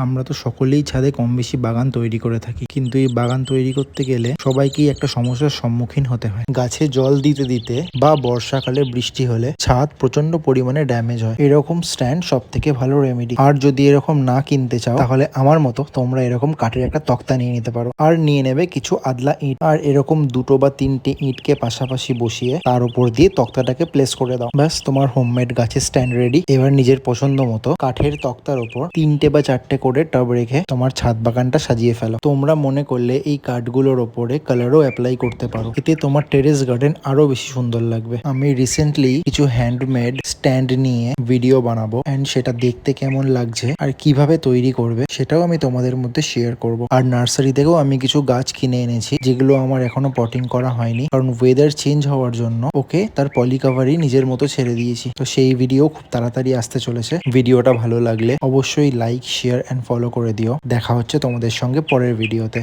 আমরা তো সকলেই ছাদে কম বেশি বাগান তৈরি করে থাকি, কিন্তু এই বাগান তৈরি করতে গেলে সবাইকেই একটা সমস্যার সম্মুখীন হতে হয়। গাছে জল দিতে দিতে বা বর্ষাকালে বৃষ্টি হলে ছাদ প্রচন্ড পরিমাণে ড্যামেজ হয়। এরকম স্ট্যান্ড সব থেকে ভালো রেমেডি। আর যদি এরকম না কিনতে চাও তাহলে আমার মতো তোমরা এরকম কাঠের একটা তক্তা নিয়ে নিতে পারো, আর নিয়ে নেবে কিছু আদলা ইট, আর এরকম দুটো বা তিনটে ইটকে পাশাপাশি বসিয়ে তার উপর দিয়ে তক্তাটাকে প্লেস করে দাও। ব্যাস, তোমার হোমমেড গাছের স্ট্যান্ড রেডি। এবার নিজের পছন্দ মতো কাঠের তক্তার উপর 3টে বা 4টে করে টব রেখে তোমার ছাদ বাগানটা সাজিয়ে ফেলো। তোমরা মনে করলে এই কাঠগুলোর ওপরে কালারও অ্যাপ্লাই করতে পারো, এতে তোমার টেরেস গার্ডেন আরো বেশি সুন্দর লাগবে। আমি রিসেন্টলি কিছু হ্যান্ডমেড স্ট্যান্ড নিয়ে ভিডিও বানাবো, এন্ড সেটা দেখতে কেমন লাগছে আর কিভাবে তৈরি করবে সেটাও আমি তোমাদের মধ্যে শেয়ার করব। আর নার্সারি থেকেও আমি কিছু গাছ কিনে এনেছি, যেগুলো আমার এখনো পটিং করা হয়নি, কারণ ওয়েদার চেঞ্জ হওয়ার জন্য ওকে তার পলিকাভারই নিজের মতো ছেড়ে দিয়েছি। তো সেই ভিডিও খুব তাড়াতাড়ি আসতে চলেছে। ভিডিওটা ভালো লাগলে অবশ্যই লাইক, শেয়ার এন্ড ফলো করে দিও। দেখা হচ্ছে তোমাদের সঙ্গে পরের ভিডিওতে।